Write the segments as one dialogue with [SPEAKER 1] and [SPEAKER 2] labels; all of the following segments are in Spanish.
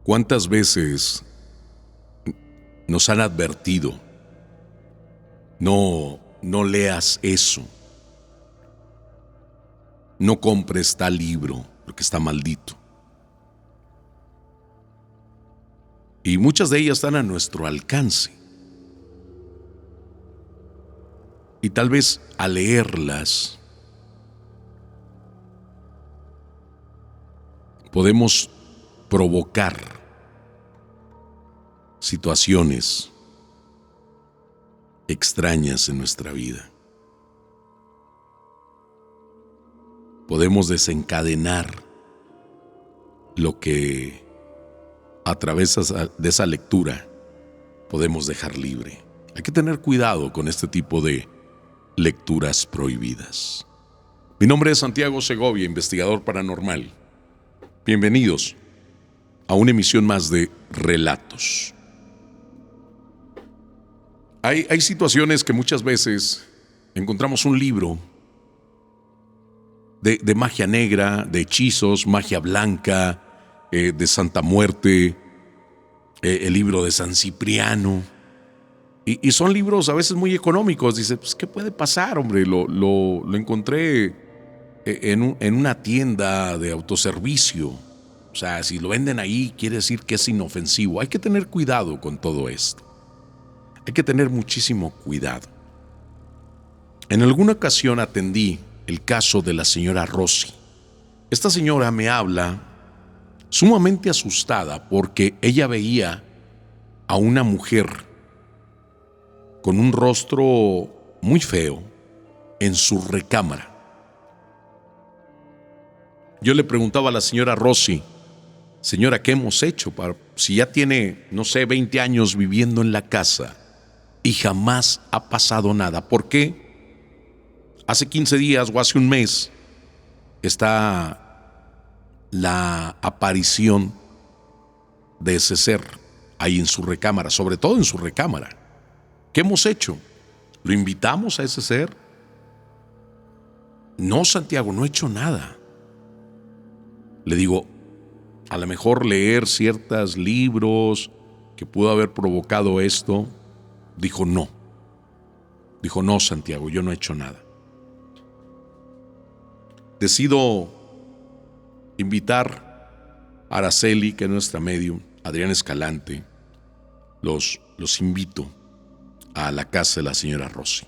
[SPEAKER 1] ¿Cuántas veces nos han advertido? No leas eso. No compres tal libro porque está maldito. Y muchas de ellas están a nuestro alcance. Y tal vez al leerlas podemos provocar situaciones extrañas en nuestra vida. Podemos desencadenar lo que a través de esa lectura podemos dejar libre. Hay que tener cuidado con este tipo de lecturas prohibidas. Mi nombre es Santiago Segovia, investigador paranormal. Bienvenidos a una emisión más de Relatos. Hay situaciones que muchas veces encontramos un libro de magia negra, de hechizos, magia blanca, de Santa Muerte, el libro de San Cipriano. Y son libros a veces muy económicos. Dice, pues, ¿qué puede pasar, hombre? Lo encontré en una tienda de autoservicio. O sea, si lo venden ahí, quiere decir que es inofensivo. Hay que tener cuidado con todo esto. Hay que tener muchísimo cuidado. En alguna ocasión atendí el caso de la señora Rosy. Esta señora me habla sumamente asustada porque ella veía a una mujer con un rostro muy feo en su recámara. Yo le preguntaba a la señora Rosy, señora, ¿qué hemos hecho? Si ya tiene, 20 años viviendo en la casa y jamás ha pasado nada. ¿Por qué? Hace 15 días o hace un mes está la aparición de ese ser ahí en su recámara, sobre todo en su recámara. ¿Qué hemos hecho? ¿Lo invitamos a ese ser? No, Santiago, no he hecho nada. Le digo, a lo mejor leer ciertos libros que pudo haber provocado esto. Dijo, no. Dijo, no, Santiago, yo no he hecho nada. Decido invitar a Araceli, que es nuestra medium, Adrián Escalante. Los invito a la casa de la señora Rosy.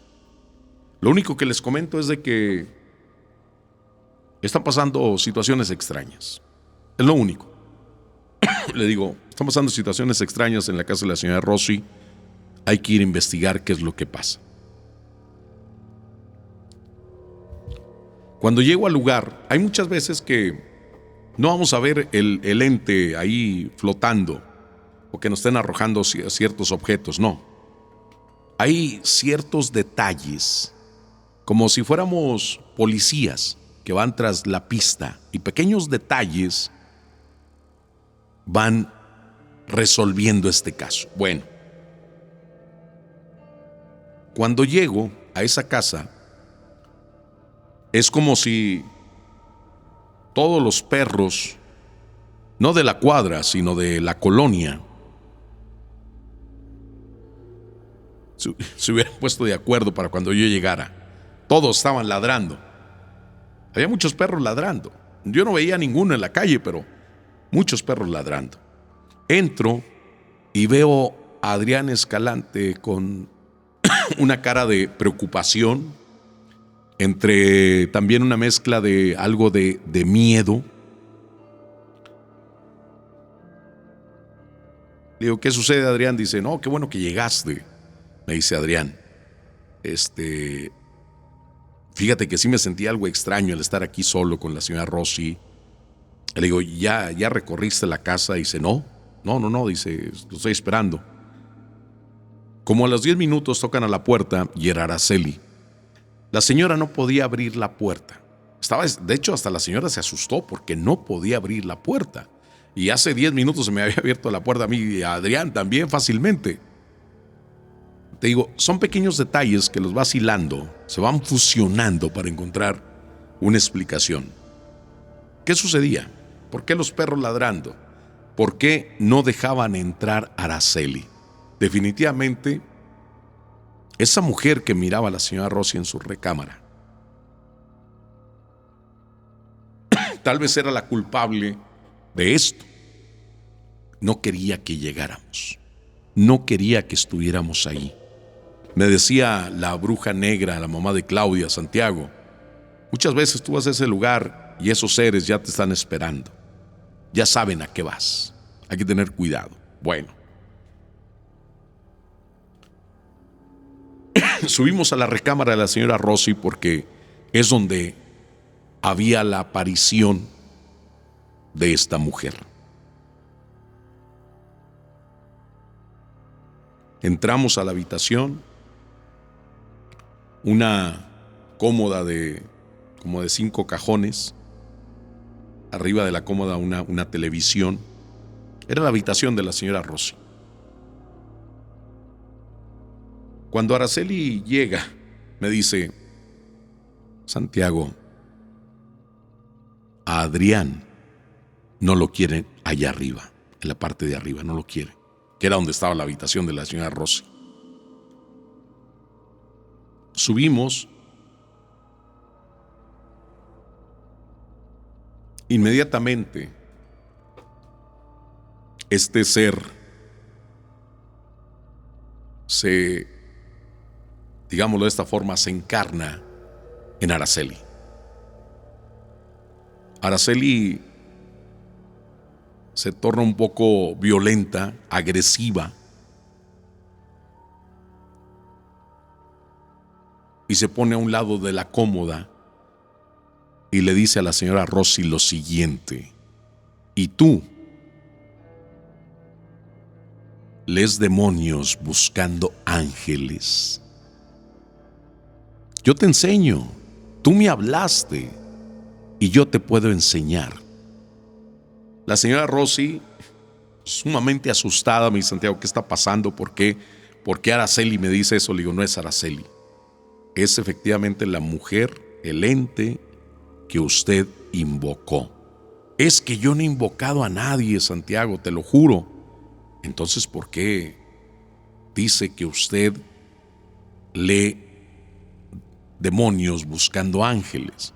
[SPEAKER 1] Lo único que les comento es de que están pasando situaciones extrañas. Es lo único. Le digo, están pasando situaciones extrañas en la casa de la señora Rosy. Hay que ir a investigar qué es lo que pasa. Cuando llego al lugar, hay muchas veces que no vamos a ver el ente ahí flotando o que nos estén arrojando ciertos objetos, no. Hay ciertos detalles, como si fuéramos policías que van tras la pista, y pequeños detalles van resolviendo este caso. Bueno, cuando llego a esa casa, es como si todos los perros, no de la cuadra, sino de la colonia, se hubieran puesto de acuerdo para cuando yo llegara. Todos estaban ladrando. Había muchos perros ladrando. Yo no veía ninguno en la calle, pero muchos perros ladrando. Entro y veo a Adrián Escalante con una cara de preocupación, entre también una mezcla de algo de miedo. Le digo, ¿qué sucede, Adrián? Dice, no, qué bueno que llegaste. Me dice Adrián, fíjate que sí me sentí algo extraño al estar aquí solo con la señora Rosy. Le digo, ¿ya recorriste la casa? Dice, no, dice, lo estoy esperando. Como a los 10 minutos tocan a la puerta y era Araceli. La señora no podía abrir la puerta. De hecho, hasta la señora se asustó porque no podía abrir la puerta. Y hace 10 minutos se me había abierto la puerta a mí y a Adrián también fácilmente. Te digo, son pequeños detalles que los vas hilando, se van fusionando para encontrar una explicación. ¿Qué sucedía? ¿Por qué los perros ladrando? ¿por qué no dejaban entrar a Araceli? Definitivamente, esa mujer que miraba a la señora Rossi en su recámara, tal vez era la culpable de esto. No quería que llegáramos. No quería que estuviéramos ahí. Me decía la bruja negra, la mamá de Claudia, Santiago, muchas veces tú vas a ese lugar y esos seres ya te están esperando. Ya saben a qué vas. Hay que tener cuidado. Bueno. Subimos a la recámara de la señora Rossi porque es donde había la aparición de esta mujer. Entramos a la habitación, una cómoda como de 5 cajones, arriba de la cómoda una televisión. Era la habitación de la señora Rossi. Cuando Araceli llega, me dice: Santiago, a Adrián no lo quieren allá arriba, en la parte de arriba, no lo quieren, que era donde estaba la habitación de la señora Rossi. Subimos. Inmediatamente, este ser digámoslo de esta forma, se encarna en Araceli. Araceli se torna un poco violenta, agresiva, y se pone a un lado de la cómoda y le dice a la señora Rossi lo siguiente: y tú, lees demonios buscando ángeles. Yo te enseño, tú me hablaste y yo te puedo enseñar. La señora Rossi, sumamente asustada, me dice: Santiago, ¿qué está pasando? ¿Por qué Araceli me dice eso? Le digo: no es Araceli, es efectivamente la mujer, el ente que usted invocó. Es que yo no he invocado a nadie, Santiago, te lo juro. Entonces, ¿por qué dice que usted lee demonios buscando ángeles?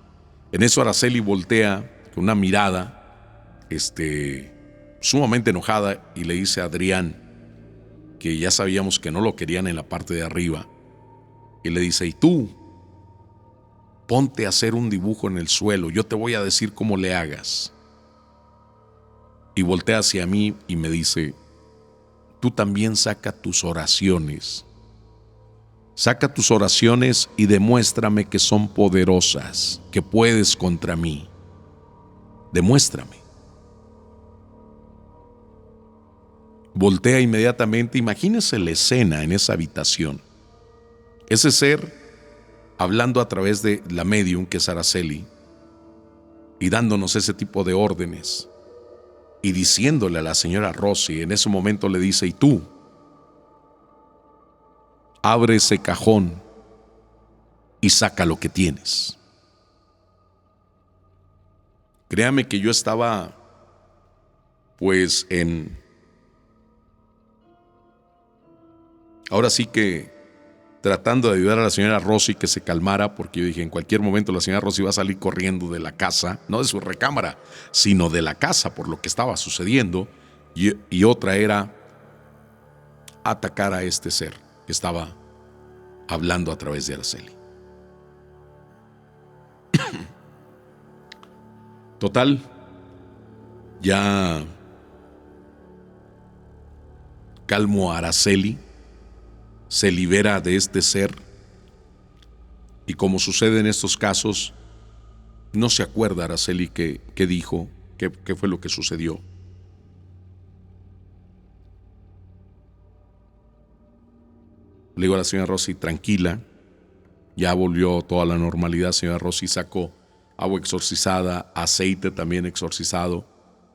[SPEAKER 1] En eso Araceli voltea con una mirada sumamente enojada y le dice a Adrián, que ya sabíamos que no lo querían en la parte de arriba, y le dice: y tú, ponte a hacer un dibujo en el suelo, yo te voy a decir cómo le hagas. Y voltea hacia mí y me dice: tú también saca tus oraciones. Saca tus oraciones y demuéstrame que son poderosas, que puedes contra mí. Demuéstrame. Voltea inmediatamente. Imagínese la escena en esa habitación. Ese ser hablando a través de la medium, que es Araceli, y dándonos ese tipo de órdenes, y diciéndole a la señora Rossi, en ese momento le dice: y tú, abre ese cajón y saca lo que tienes. Créame que yo estaba pues ahora sí que tratando de ayudar a la señora Rossi que se calmara, porque yo dije: en cualquier momento la señora Rossi va a salir corriendo de la casa, no de su recámara, sino de la casa por lo que estaba sucediendo, y otra era atacar a este ser que estaba hablando a través de Araceli. Total, ya calmo a Araceli, se libera de este ser, y como sucede en estos casos, no se acuerda Araceli qué dijo, qué fue lo que sucedió. Le digo a la señora Rossi: tranquila, ya volvió toda la normalidad. Señora Rossi sacó agua exorcizada, aceite también exorcizado,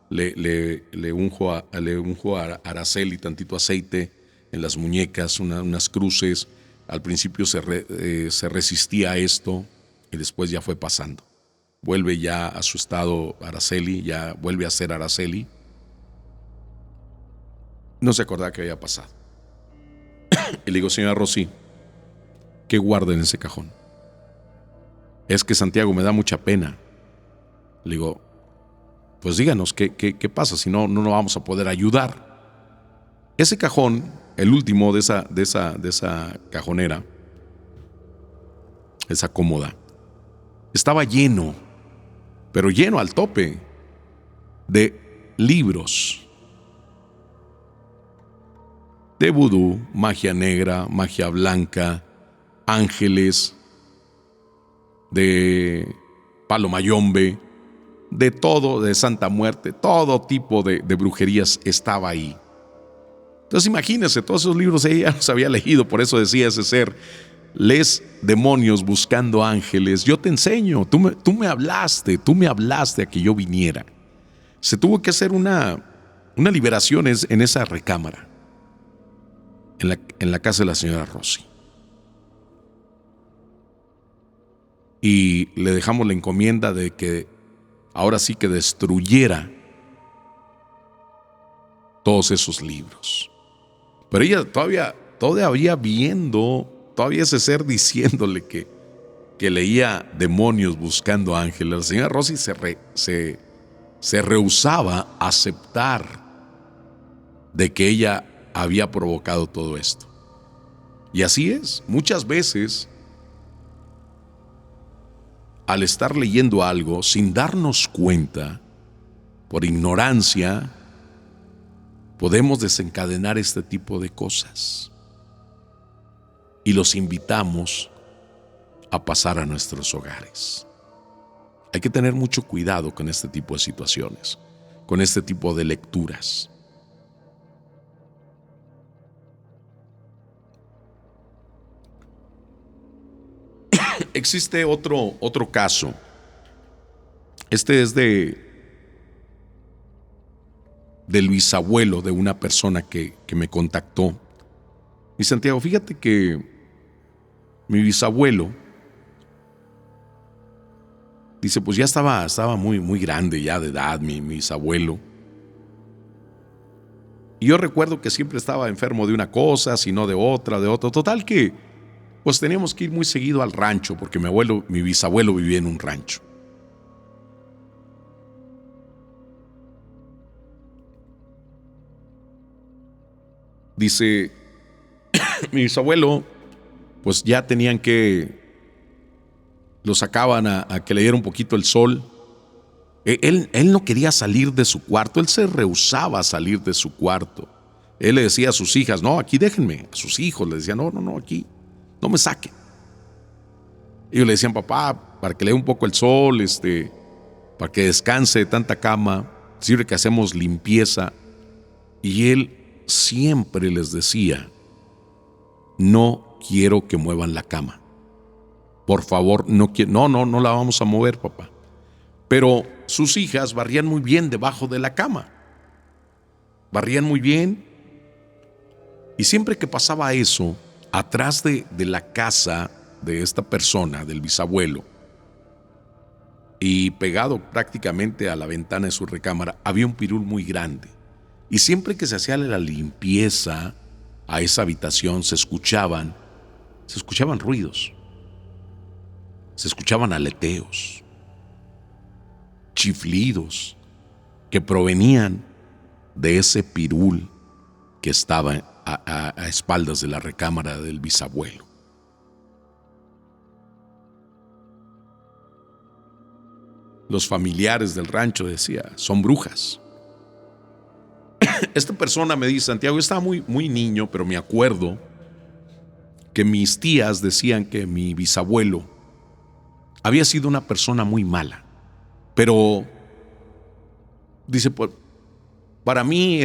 [SPEAKER 1] le unjo a Araceli tantito aceite en las muñecas, unas cruces. Al principio se resistía a esto y después ya fue pasando. Vuelve ya a su estado Araceli, ya vuelve a ser Araceli. No se acordaba que había pasado. Y le digo, señora Rosy, ¿qué guarda en ese cajón? Es que Santiago, me da mucha pena. Le digo, pues díganos, ¿qué pasa? Si no, no nos vamos a poder ayudar. Ese cajón, el último de esa cajonera, esa cómoda, estaba lleno, pero lleno al tope, de libros de vudú, magia negra, magia blanca, ángeles, de palo mayombe, de todo, de Santa Muerte, todo tipo de brujerías estaba ahí. Entonces imagínense, todos esos libros ella los había leído, por eso decía ese ser, lees demonios buscando ángeles, yo te enseño, tú me hablaste a que yo viniera. Se tuvo que hacer una liberación en esa recámara, en la casa de la señora Rosy. Y le dejamos la encomienda de que ahora sí que destruyera todos esos libros. Pero ella todavía viendo, todavía ese ser diciéndole que leía demonios buscando ángeles. La señora Rosy se rehusaba a aceptar de que ella había provocado todo esto. Y así es, muchas veces, al estar leyendo algo sin darnos cuenta, por ignorancia, podemos desencadenar este tipo de cosas. Y los invitamos a pasar a nuestros hogares. Hay que tener mucho cuidado con este tipo de situaciones, con este tipo de lecturas. Existe otro caso. Este es del bisabuelo de una persona que me contactó. Y Santiago, fíjate que mi bisabuelo, dice, pues ya estaba muy, muy grande ya de edad, mi bisabuelo. Y yo recuerdo que siempre estaba enfermo de una cosa, sino de otra. Total que, pues teníamos que ir muy seguido al rancho, porque mi bisabuelo vivía en un rancho. Dice, mi bisabuelo, pues ya tenían que, lo sacaban a que le diera un poquito el sol. Él no quería salir de su cuarto, él se rehusaba a salir de su cuarto. Él le decía a sus hijas, no, aquí déjenme. A sus hijos le decía, no, aquí, no me saquen. Ellos le decían, papá, para que le dé un poco el sol, para que descanse de tanta cama, sirve que hacemos limpieza. Y él siempre les decía, no quiero que muevan la cama. Por favor, no la vamos a mover, papá. Pero sus hijas barrían muy bien debajo de la cama. Barrían muy bien. Y siempre que pasaba eso, atrás de la casa de esta persona, del bisabuelo, y pegado prácticamente a la ventana de su recámara, había un pirul muy grande. Y siempre que se hacía la limpieza a esa habitación, se escuchaban ruidos, se escuchaban aleteos, chiflidos que provenían de ese pirul que estaba a espaldas de la recámara del bisabuelo. Los familiares del rancho decían, son brujas. Esta persona me dice, Santiago, yo estaba muy, muy niño, pero me acuerdo que mis tías decían que mi bisabuelo había sido una persona muy mala. Pero, dice, para mí,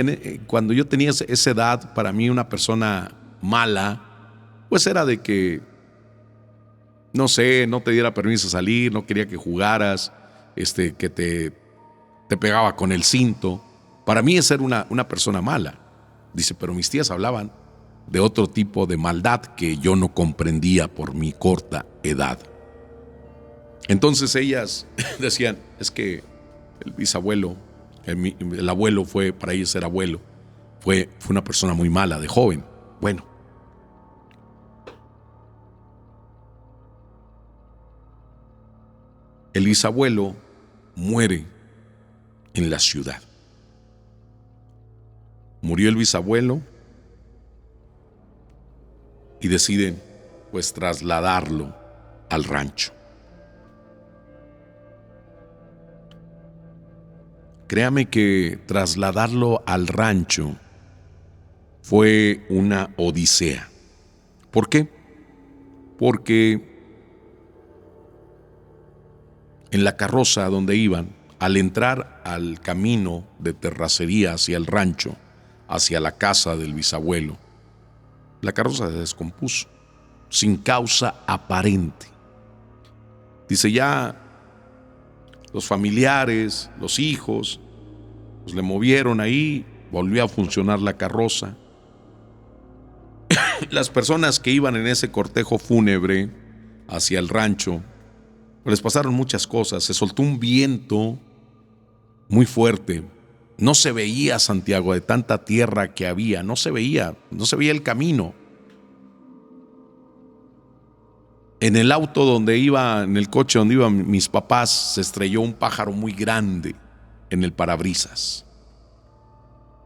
[SPEAKER 1] cuando yo tenía esa edad, para mí una persona mala, pues era de que, no sé, no te diera permiso de salir, no quería que jugaras, que te pegaba con el cinto. Para mí esa era una persona mala. Dice, pero mis tías hablaban de otro tipo de maldad que yo no comprendía por mi corta edad. Entonces ellas decían, es que el bisabuelo, el abuelo fue, para ellos era abuelo, Fue una persona muy mala de joven. Bueno, el bisabuelo muere en la ciudad. Murió el bisabuelo y deciden pues trasladarlo al rancho. Créame que trasladarlo al rancho fue una odisea. ¿Por qué? Porque en la carroza donde iban, al entrar al camino de terracería hacia el rancho, hacia la casa del bisabuelo, la carroza se descompuso, sin causa aparente. Dice, ya los familiares, los hijos, pues le movieron ahí, volvió a funcionar la carroza. Las personas que iban en ese cortejo fúnebre hacia el rancho, pues les pasaron muchas cosas. Se soltó un viento muy fuerte. No se veía Santiago de tanta tierra que había, no se veía el camino. En el auto donde iba, en el coche donde iban mis papás, se estrelló un pájaro muy grande en el parabrisas.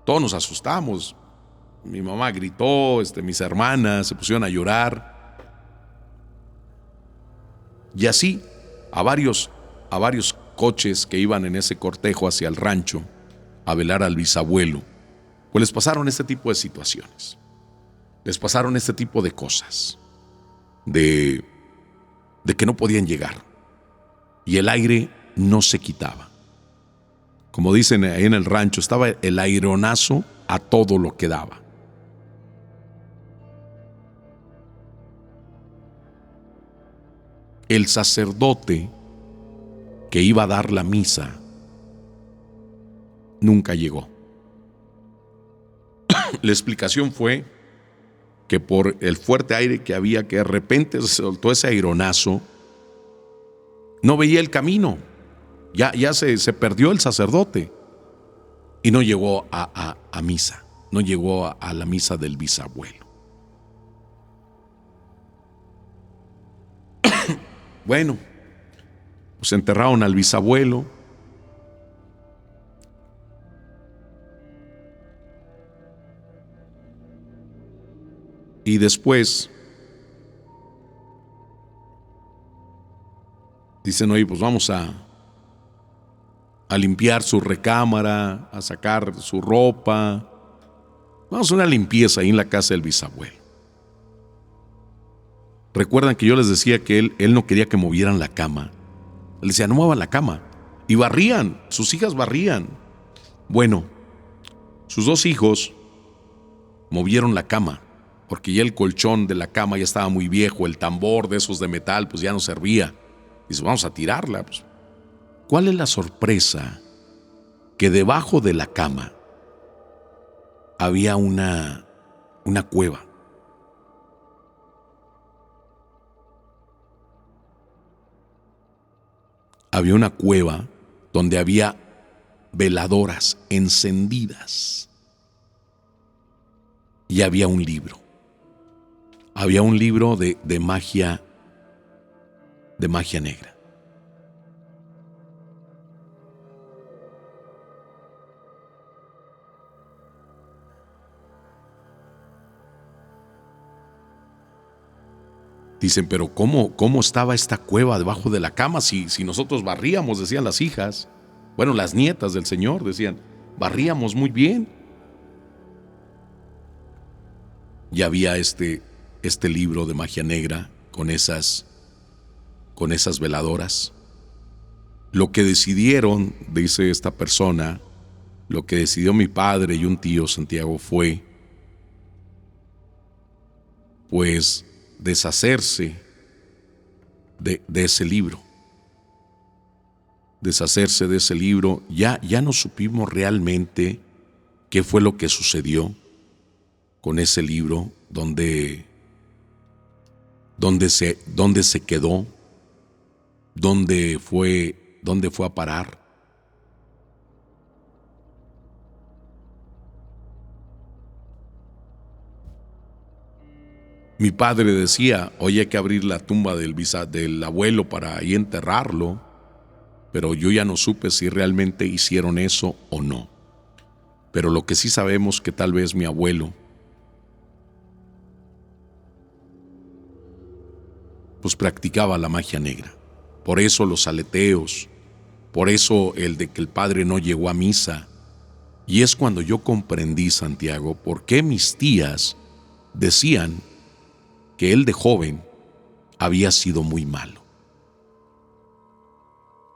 [SPEAKER 1] Todos nos asustamos. Mi mamá gritó, mis hermanas se pusieron a llorar. Y así, a varios coches que iban en ese cortejo hacia el rancho a velar al bisabuelo, pues les pasaron este tipo de situaciones. Les pasaron este tipo de cosas. De que no podían llegar. Y el aire no se quitaba. Como dicen ahí en el rancho, estaba el aironazo a todo lo que daba. El sacerdote que iba a dar la misa nunca llegó. La explicación fue que por el fuerte aire que había, que de repente se soltó ese aironazo, no veía el camino. Ya se perdió el sacerdote y no llegó a misa, no llegó a la misa del bisabuelo. Bueno, pues enterraron al bisabuelo. Y después dicen, oye, pues vamos a limpiar su recámara, a sacar su ropa. Vamos a una limpieza ahí en la casa del bisabuelo. Recuerdan que yo les decía que él no quería que movieran la cama. Él decía, no muevan la cama. Y barrían, sus hijas barrían. Bueno, sus dos hijos movieron la cama, porque ya el colchón de la cama ya estaba muy viejo, el tambor de esos de metal pues ya no servía. Dice, vamos a tirarla. Pues, ¿cuál es la sorpresa? Que debajo de la cama había una cueva. Había una cueva donde había veladoras encendidas. Y había un libro. Había un libro de magia negra. Dicen, pero ¿cómo estaba esta cueva debajo de la cama si nosotros barríamos? Decían las hijas. Bueno, las nietas del Señor decían, barríamos muy bien. Y había este libro de magia negra con esas veladoras. Lo que decidieron, dice esta persona, lo que decidió mi padre y un tío, Santiago, fue pues deshacerse de ese libro. Deshacerse de ese libro. Ya no supimos realmente qué fue lo que sucedió con ese libro, dónde se quedó, dónde fue a parar. Mi padre decía, oye, hay que abrir la tumba del abuelo para ahí enterrarlo, pero yo ya no supe si realmente hicieron eso o no. Pero lo que sí sabemos que tal vez mi abuelo pues practicaba la magia negra. Por eso los aleteos, por eso el de que el padre no llegó a misa. Y es cuando yo comprendí, Santiago, por qué mis tías decían que él de joven había sido muy malo.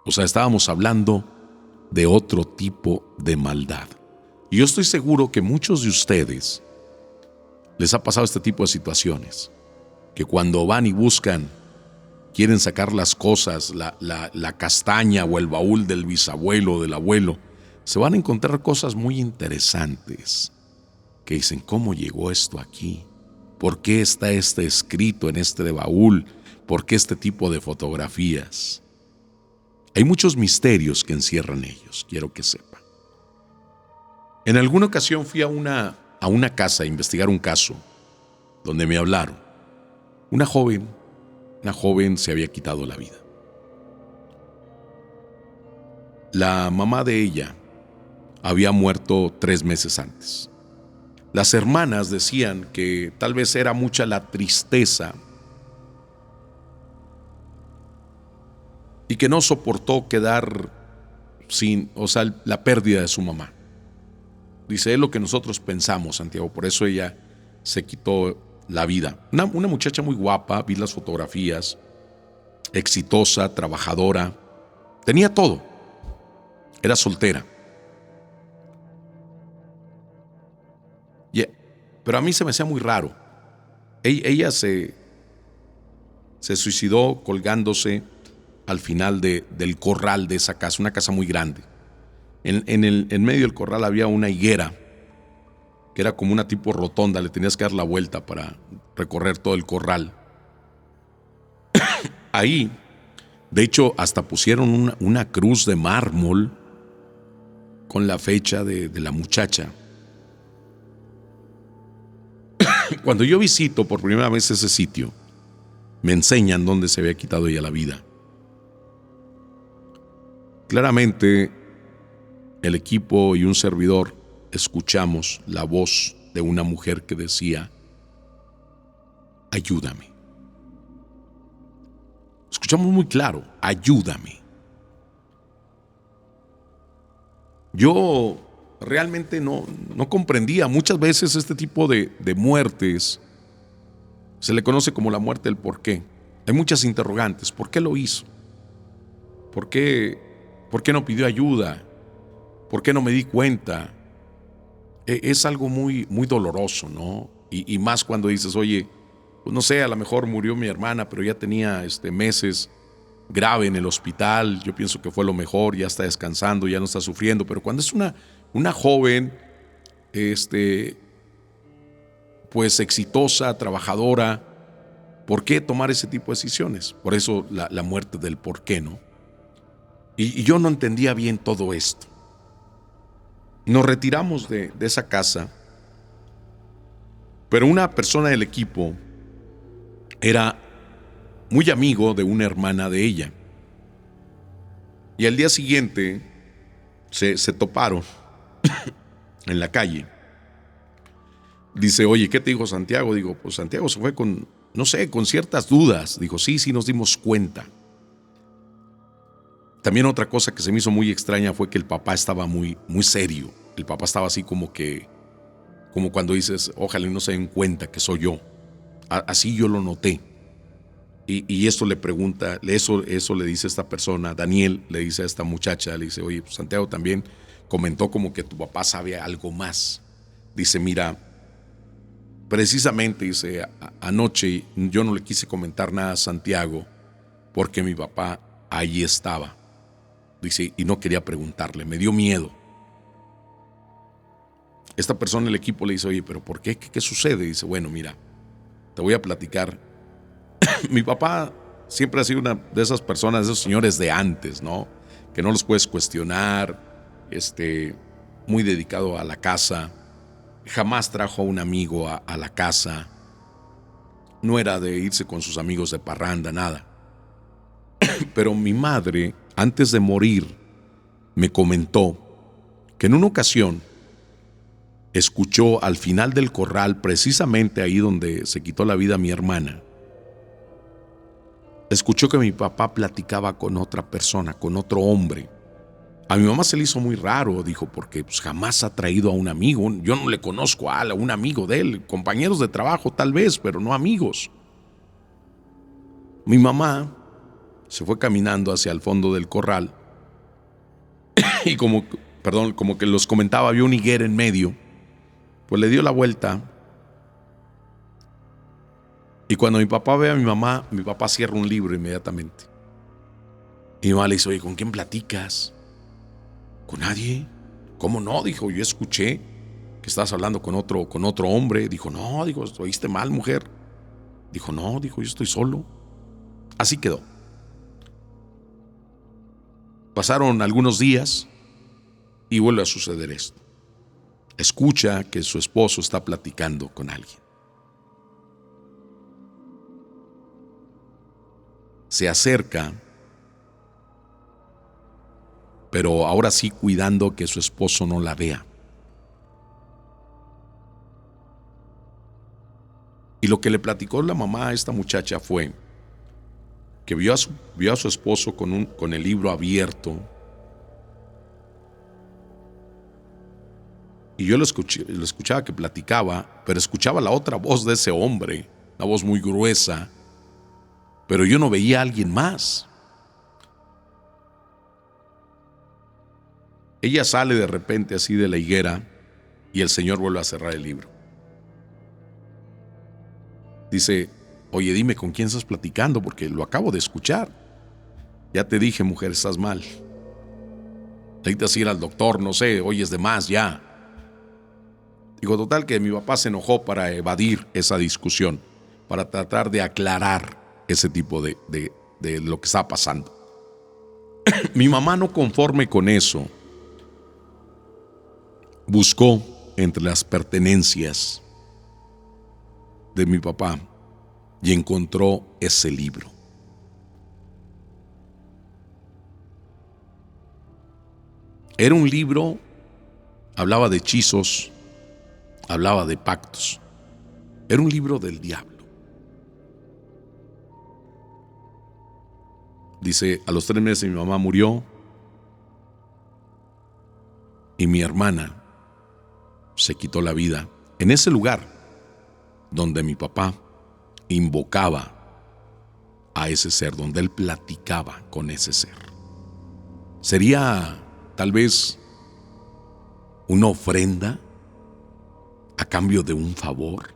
[SPEAKER 1] O sea, estábamos hablando de otro tipo de maldad. Y yo estoy seguro que muchos de ustedes les ha pasado este tipo de situaciones, que cuando van y buscan, quieren sacar las cosas, la castaña o el baúl del bisabuelo o del abuelo, se van a encontrar cosas muy interesantes, que dicen, ¿cómo llegó esto aquí? ¿Por qué está este escrito en este baúl? ¿Por qué este tipo de fotografías? Hay muchos misterios que encierran ellos, quiero que sepan. En alguna ocasión fui a una casa a investigar un caso donde me hablaron. Una joven se había quitado la vida. La mamá de ella había muerto 3 meses antes. Las hermanas decían que tal vez era mucha la tristeza y que no soportó quedar sin, la pérdida de su mamá. Dice, es lo que nosotros pensamos, Santiago, por eso ella se quitó la vida. Una muchacha muy guapa, vi las fotografías, exitosa, trabajadora, tenía todo, era soltera. Pero a mí se me hacía muy raro. Ella se suicidó colgándose al final del corral de esa casa, una casa muy grande. En medio del corral había una higuera, que era como una tipo rotonda, le tenías que dar la vuelta para recorrer todo el corral. Ahí, de hecho, hasta pusieron una cruz de mármol con la fecha de la muchacha. Cuando yo visito por primera vez ese sitio, me enseñan dónde se había quitado ella la vida. Claramente, el equipo y un servidor escuchamos la voz de una mujer que decía, ayúdame. Escuchamos muy claro, ayúdame. Yo realmente no comprendía. Muchas veces este tipo de muertes se le conoce como la muerte del por qué. Hay muchas interrogantes. ¿Por qué lo hizo? ¿Por qué no pidió ayuda? ¿Por qué no me di cuenta? Es algo muy, muy doloroso, ¿no? Y más cuando dices, oye, pues no sé, a lo mejor murió mi hermana, pero ya tenía meses grave en el hospital. Yo pienso que fue lo mejor, ya está descansando, ya no está sufriendo. Pero cuando es una joven, pues exitosa, trabajadora, ¿por qué tomar ese tipo de decisiones? Por eso la muerte del por qué, ¿no? Y yo no entendía bien todo esto. Nos retiramos de esa casa, pero una persona del equipo era muy amigo de una hermana de ella. Y al día siguiente se toparon en la calle. Dice, oye, ¿qué te dijo Santiago? Digo, pues Santiago se fue con, no sé, con ciertas dudas. Dijo, sí nos dimos cuenta. También otra cosa que se me hizo muy extraña fue que el papá estaba muy, muy serio. El papá estaba así como cuando dices, ojalá no se den cuenta que soy yo. Así yo lo noté. Y esto le pregunta, eso le dice esta persona, Daniel le dice a esta muchacha, le dice, oye, pues Santiago también comentó como que tu papá sabe algo más. Dice, mira, precisamente, dice, anoche yo no le quise comentar nada a Santiago porque mi papá allí estaba. Dice, y no quería preguntarle, me dio miedo. Esta persona del equipo le dice, oye, pero ¿por qué? ¿Qué sucede? Dice, bueno, mira, te voy a platicar. Mi papá siempre ha sido una de esas personas, de esos señores de antes, ¿no? Que no los puedes cuestionar, muy dedicado a la casa. Jamás trajo a un amigo a la casa. No era de irse con sus amigos de parranda, nada. Pero mi madre, antes de morir, me comentó que en una ocasión escuchó al final del corral, precisamente ahí donde se quitó la vida mi hermana, escuchó que mi papá platicaba con otra persona, con otro hombre. A mi mamá se le hizo muy raro, dijo, porque pues, jamás ha traído a un amigo. Yo no le conozco a un amigo de él, compañeros de trabajo tal vez, pero no amigos. Mi mamá se fue caminando hacia el fondo del corral y como que los comentaba, había una higuera en medio, pues le dio la vuelta. Y cuando mi papá ve a mi mamá, mi papá cierra un libro inmediatamente. Y mi mamá le dice, oye, ¿con quién platicas? ¿Con nadie? ¿Cómo no? Dijo, yo escuché que estabas hablando con otro hombre. Dijo, no, dijo, ¿oíste mal, mujer? Dijo, no, dijo, yo estoy solo. Así quedó. Pasaron algunos días y vuelve a suceder esto. Escucha que su esposo está platicando con alguien. Se acerca, pero ahora sí cuidando que su esposo no la vea. Y lo que le platicó la mamá a esta muchacha fue que vio a su esposo con el libro abierto. Y yo lo escuchaba que platicaba, pero escuchaba la otra voz de ese hombre, una voz muy gruesa, pero yo no veía a alguien más. Ella sale de repente así de la higuera y el Señor vuelve a cerrar el libro. Dice, oye, dime con quién estás platicando porque lo acabo de escuchar. Ya te dije, mujer, estás mal. Necesitas ir al doctor, no sé, oyes de más ya. Digo, total que mi papá se enojó para evadir esa discusión, para tratar de aclarar ese tipo de lo que estaba pasando. Mi mamá, no conforme con eso, buscó entre las pertenencias de mi papá y encontró ese libro. Era un libro, hablaba de hechizos, hablaba de pactos. Era un libro del diablo. Dice, a los 3 meses mi mamá murió y mi hermana se quitó la vida en ese lugar donde mi papá invocaba a ese ser, donde él platicaba con ese ser. ¿Sería tal vez una ofrenda a cambio de un favor?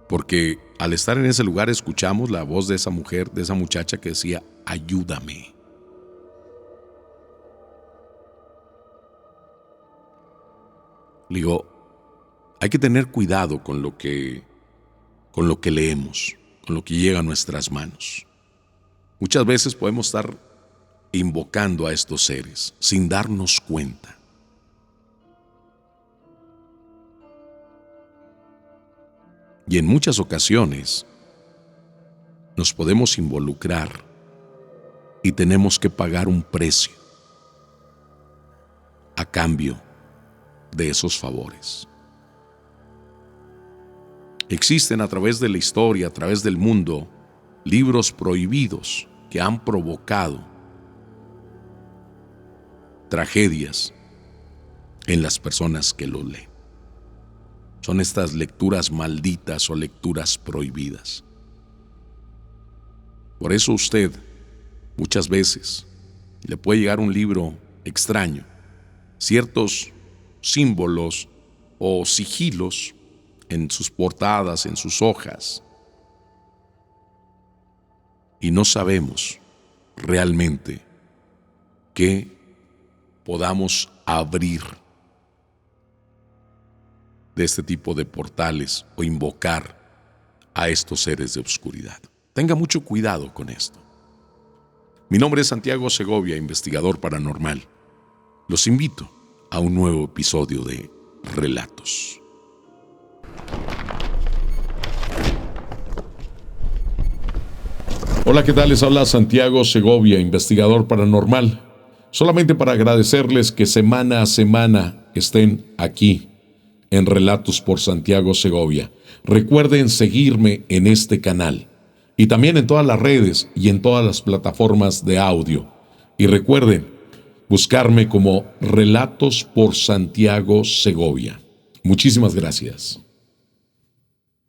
[SPEAKER 1] Porque al estar en ese lugar escuchamos la voz de esa mujer, de esa muchacha que decía, ayúdame. Le digo, hay que tener cuidado con lo que leemos, con lo que llega a nuestras manos. Muchas veces podemos estar invocando a estos seres sin darnos cuenta. Y en muchas ocasiones nos podemos involucrar y tenemos que pagar un precio a cambio de esos favores. Existen a través de la historia, a través del mundo, libros prohibidos que han provocado tragedias en las personas que los leen. Son estas lecturas malditas o lecturas prohibidas. Por eso usted, muchas veces, le puede llegar un libro extraño, ciertos símbolos o sigilos en sus portadas, en sus hojas, y no sabemos realmente qué podamos abrir de este tipo de portales o invocar a estos seres de oscuridad. Tenga mucho cuidado con esto. Mi nombre es Santiago Segovia, investigador paranormal. Los invito a un nuevo episodio de relatos. Hola, ¿qué tal? Les habla Santiago Segovia, investigador paranormal. Solamente para agradecerles que semana a semana estén aquí en Relatos por Santiago Segovia. Recuerden seguirme en este canal y también en todas las redes y en todas las plataformas de audio. Y recuerden buscarme como Relatos por Santiago Segovia. Muchísimas gracias.